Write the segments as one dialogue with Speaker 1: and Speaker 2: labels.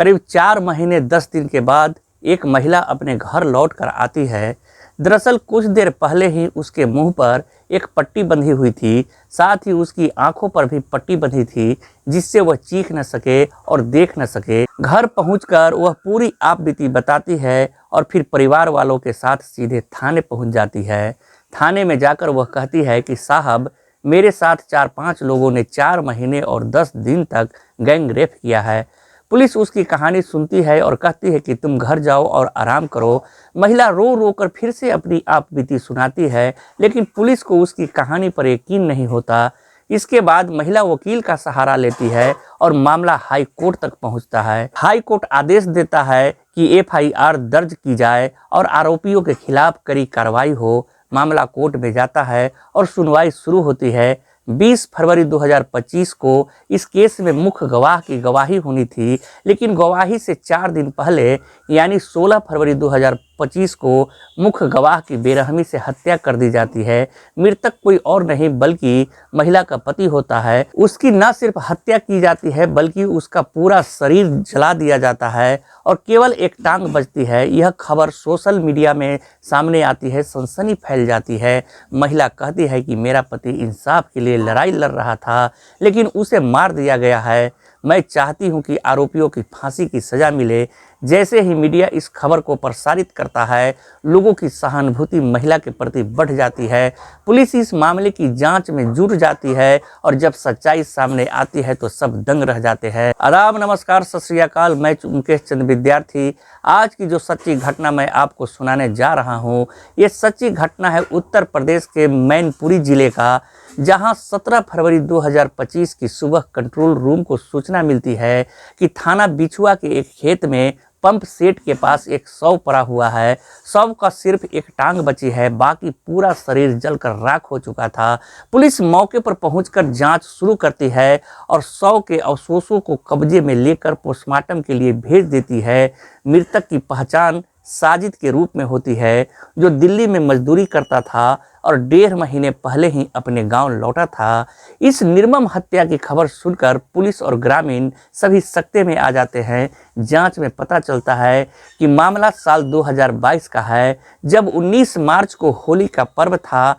Speaker 1: करीब 4 महीने 10 दिन के बाद एक महिला अपने घर लौट कर आती है। दरअसल कुछ देर पहले ही उसके मुंह पर एक पट्टी बंधी हुई थी, साथ ही उसकी आंखों पर भी पट्टी बंधी थी, जिससे वह चीख न सके और देख न सके। घर पहुंचकर वह पूरी आपबीती बताती है और फिर परिवार वालों के साथ सीधे थाने पहुंच जाती है। थाने में जाकर वह कहती है कि साहब, मेरे साथ 4-5 लोगों ने 4 महीने और 10 दिन तक गैंग रेप किया है। पुलिस उसकी कहानी सुनती है और कहती है कि तुम घर जाओ और आराम करो। महिला रो रो कर फिर से अपनी आपबीती सुनाती है, लेकिन पुलिस को उसकी कहानी पर यकीन नहीं होता। इसके बाद महिला वकील का सहारा लेती है और मामला हाई कोर्ट तक पहुंचता है। हाई कोर्ट आदेश देता है कि एफआईआर दर्ज की जाए और आरोपियों के खिलाफ कड़ी कार्रवाई हो। मामला कोर्ट में जाता है और सुनवाई शुरू होती है। 20 फरवरी 2025 को इस केस में मुख्य गवाह की गवाही होनी थी, लेकिन गवाही से 4 दिन पहले यानी 16 फरवरी 2025 को मुख्य गवाह की बेरहमी से हत्या कर दी जाती है। मृतक कोई और नहीं बल्कि महिला का पति होता है। उसकी न सिर्फ हत्या की जाती है बल्कि उसका पूरा शरीर जला दिया जाता है और केवल एक टांग बचती है। यह खबर सोशल मीडिया में सामने आती है, सनसनी फैल जाती है। महिला कहती है कि मेरा पति इंसाफ के लिए लड़ाई लड़ रहा था, लेकिन उसे मार दिया गया है। मैं चाहती हूं कि आरोपियों की फांसी की सज़ा मिले। जैसे ही मीडिया इस खबर को प्रसारित करता है, लोगों की सहानुभूति महिला के प्रति बढ़ जाती है। पुलिस इस मामले की जांच में जुट जाती है और जब सच्चाई सामने आती है तो सब दंग रह जाते हैं। आदाब, नमस्कार, सत श्री अकाल। मैं मुकेश चंद विद्यार्थी। आज की जो सच्ची घटना मैं आपको सुनाने जा रहा हूँ, ये सच्ची घटना है उत्तर प्रदेश के मैनपुरी जिले का, जहां 17 फरवरी 2025 की सुबह कंट्रोल रूम को सूचना मिलती है कि थाना बिछुआ के एक खेत में पंप सेट के पास एक शव पड़ा हुआ है। शव का सिर्फ एक टांग बची है, बाकी पूरा शरीर जलकर राख हो चुका था। पुलिस मौके पर पहुंचकर जांच शुरू करती है और शव के अवशेषों को कब्जे में लेकर पोस्टमार्टम के लिए भेज देती है। मृतक की पहचान साजिद के रूप में होती है, जो दिल्ली में मजदूरी करता था और 1.5 महीने पहले ही अपने गांव लौटा था। इस निर्मम हत्या की खबर सुनकर पुलिस और ग्रामीण सभी सकते में आ जाते हैं। जांच में पता चलता है कि मामला साल 2022 का है, जब 19 मार्च को होली का पर्व था।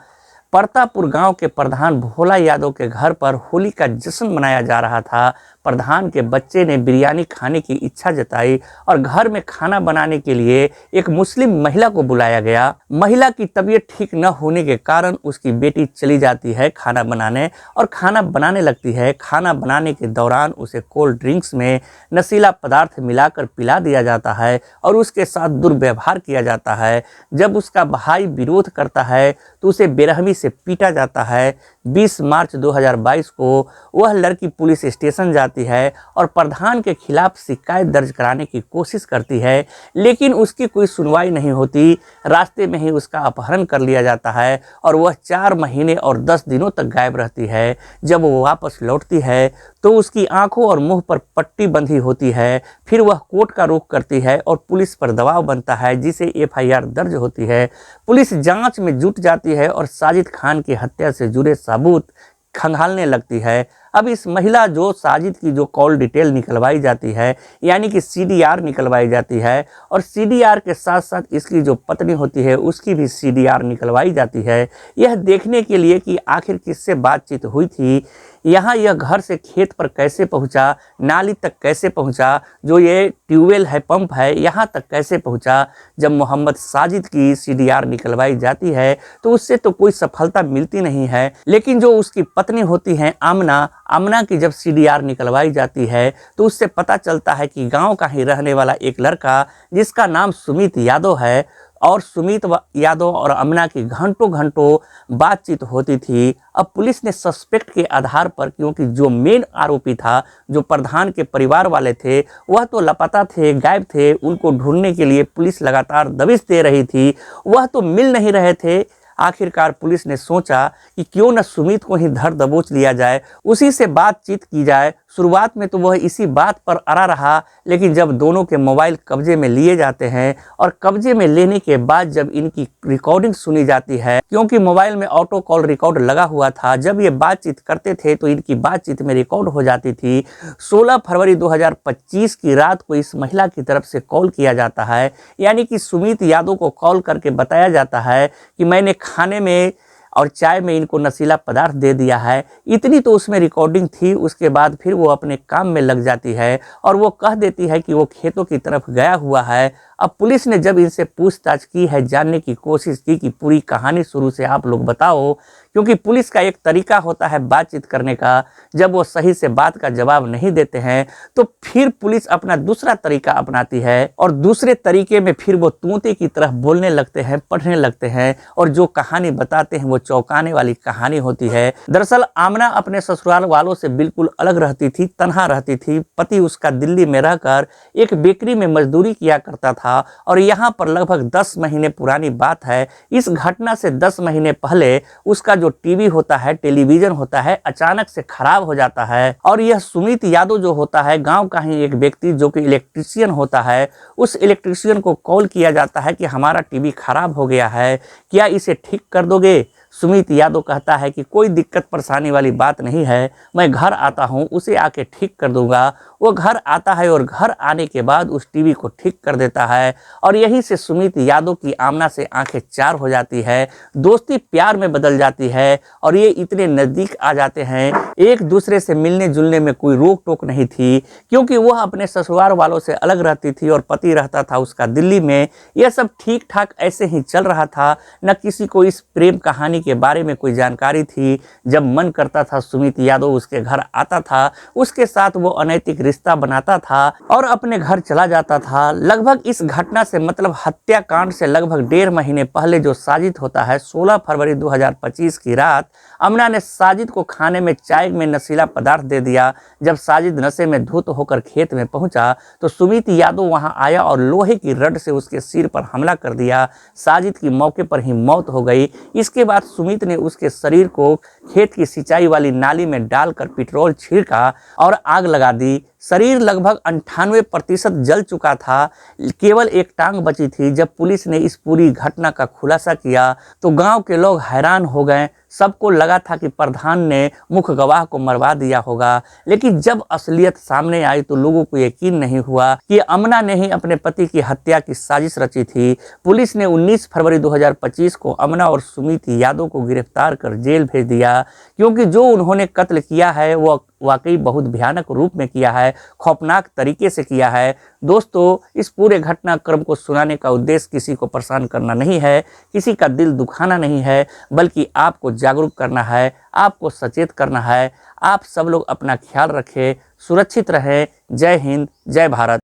Speaker 1: परतापुर गांव के प्रधान भोला यादव के घर पर होली का जश्न मनाया जा रहा था। प्रधान के बच्चे ने बिरयानी खाने की इच्छा जताई और घर में खाना बनाने के लिए एक मुस्लिम महिला को बुलाया गया। महिला की तबीयत ठीक न होने के कारण उसकी बेटी चली जाती है खाना बनाने और खाना बनाने लगती है। खाना बनाने के दौरान उसे कोल्ड ड्रिंक्स में नशीला पदार्थ मिलाकर पिला दिया जाता है और उसके साथ दुर्व्यवहार किया जाता है। जब उसका भाई विरोध करता है तो उसे बेरहमी से पीटा जाता है। 20 मार्च 2022 को वह लड़की पुलिस स्टेशन जाती है और प्रधान के खिलाफ शिकायत दर्ज कराने की कोशिश करती है, लेकिन उसकी कोई सुनवाई नहीं होती। रास्ते में ही उसका अपहरण कर लिया जाता है और वह 4 महीने और 10 दिनों तक गायब रहती है। जब वो वापस लौटती है तो उसकी आंखों और मुंह पर पट्टी बंधी होती है। फिर वह कोर्ट का रुख करती है और पुलिस पर दबाव बनता है, जिसे एफआईआर दर्ज होती है। पुलिस जांच में जुट जाती है और साजिद खान की हत्या से जुड़े सबूत खंगालने लगती है। अब इस महिला जो साजिद की जो कॉल डिटेल निकलवाई जाती है, यानी कि सीडीआर निकलवाई जाती है, और सीडीआर के साथ साथ इसकी जो पत्नी होती है उसकी भी सीडीआर निकलवाई जाती है, यह देखने के लिए कि आखिर किससे बातचीत हुई थी, यहाँ यह घर से खेत पर कैसे पहुँचा, नाली तक कैसे पहुँचा, जो ये ट्यूबवेल है, पंप है, यहाँ तक कैसे पहुँचा। जब मोहम्मद साजिद की सीडीआर निकलवाई जाती है तो उससे तो कोई सफलता मिलती नहीं है, लेकिन जो उसकी पत्नी होती है आमना की जब सीडीआर निकलवाई जाती है तो उससे पता चलता है कि गांव का ही रहने वाला एक लड़का जिसका नाम सुमित यादव है, और सुमित यादव और अमना की घंटों बातचीत होती थी। अब पुलिस ने सस्पेक्ट के आधार पर, क्योंकि जो मेन आरोपी था, जो प्रधान के परिवार वाले थे, वह तो लापता थे, गायब थे, उनको ढूंढने के लिए पुलिस लगातार दबिश दे रही थी, वह तो मिल नहीं रहे थे। आखिरकार पुलिस ने सोचा कि क्यों न सुमित को ही धर दबोच लिया जाए, उसी से बातचीत की जाए। शुरुआत में तो वह इसी बात पर अड़ा रहा, लेकिन जब दोनों के मोबाइल कब्जे में लिए जाते हैं और कब्जे में लेने के बाद जब इनकी रिकॉर्डिंग सुनी जाती है, क्योंकि मोबाइल में ऑटो कॉल रिकॉर्ड लगा हुआ था, जब ये बातचीत करते थे तो इनकी बातचीत में रिकॉर्ड हो जाती थी। 16 फरवरी 2025 की रात को इस महिला की तरफ से कॉल किया जाता है, यानी कि सुमित यादव को कॉल करके बताया जाता है कि मैंने खाने में और चाय में इनको नशीला पदार्थ दे दिया है। इतनी तो उसमें रिकॉर्डिंग थी। उसके बाद फिर वो अपने काम में लग जाती है और वो कह देती है कि वो खेतों की तरफ गया हुआ है। अब पुलिस ने जब इनसे पूछताछ की है, जानने की कोशिश की कि पूरी कहानी शुरू से आप लोग बताओ, क्योंकि पुलिस का एक तरीका होता है बातचीत करने का। जब वो सही से बात का जवाब नहीं देते हैं तो फिर पुलिस अपना दूसरा तरीका अपनाती है और दूसरे तरीके में फिर वो तूते की तरह बोलने लगते हैं, पढ़ने लगते हैं और जो कहानी बताते हैं वो चौंकाने वाली कहानी होती है। दरअसल आमना अपने ससुराल वालों से बिल्कुल अलग रहती थी, तन्हा रहती थी। पति उसका दिल्ली में रहकर एक बेकरी में मजदूरी किया करता था और यहाँ पर लगभग 10 महीने पुरानी बात है। इस घटना से 10 महीने पहले उसका जो टीवी होता है, टेलीविजन होता है, अचानक से खराब हो जाता है और यह सुमित यादव जो होता है, गांव का ही एक व्यक्ति जो कि इलेक्ट्रीशियन होता है, उस इलेक्ट्रीशियन को कॉल किया जाता है कि हमारा टीवी खराब हो गया है, क्या इसे ठीक कर दोगे। सुमित यादव कहता है कि कोई दिक्कत परेशानी वाली बात नहीं है, मैं घर आता हूं, उसे आके ठीक कर दूंगा। वो घर आता है और घर आने के बाद उस टीवी को ठीक कर देता है और यहीं से सुमित यादव की आमना से आंखें चार हो जाती है, दोस्ती प्यार में बदल जाती है और ये इतने नज़दीक आ जाते हैं। एक दूसरे से मिलने जुलने में कोई रोक टोक नहीं थी, क्योंकि वह अपने ससुराल वालों से अलग रहती थी और पति रहता था उसका दिल्ली में। यह सब ठीक ठाक ऐसे ही चल रहा था, न किसी को इस प्रेम कहानी के बारे में कोई जानकारी थी। जब मन करता था सुमित यादव उसके घर आता था, उसके साथ वो अनैतिक रिश्ता बनाता था और अपने घर चला जाता था। लगभग इस घटना से मतलब हत्याकांड से लगभग 1.5 महीने पहले जो साजिद होता है, 16 फरवरी 2025 की रात अमना ने साजिद को खाने में चाय में नशीला पदार्थ दे दिया। जब साजिद नशे में धुत होकर खेत में पहुंचा तो सुमित यादव वहां आया और लोहे की रड से उसके सिर पर हमला कर दिया। साजिद की मौके पर ही मौत हो गई। इसके बाद सुमित ने उसके शरीर को खेत की सिंचाई वाली नाली में डालकर पेट्रोल छिड़का और आग लगा दी। शरीर लगभग 98% जल चुका था, केवल एक टांग बची थी। जब पुलिस ने इस पूरी घटना का खुलासा किया तो गांव के लोग हैरान हो गए। सबको लगा था कि प्रधान ने मुख्य गवाह को मरवा दिया होगा, लेकिन जब असलियत सामने आई तो लोगों को यकीन नहीं हुआ कि अमना ने ही अपने पति की हत्या की साजिश रची थी। पुलिस ने 19 फरवरी 2025 को अमना और सुमित यादव को गिरफ्तार कर जेल भेज दिया, क्योंकि जो उन्होंने कत्ल किया है वो वाकई बहुत भयानक रूप में किया है, खौफनाक तरीके से किया है। दोस्तों, इस पूरे घटनाक्रम को सुनाने का उद्देश्य किसी को परेशान करना नहीं है, किसी का दिल दुखाना नहीं है, बल्कि आपको जागरूक करना है, आपको सचेत करना है। आप सब लोग अपना ख्याल रखें, सुरक्षित रहें। जय हिंद, जय भारत।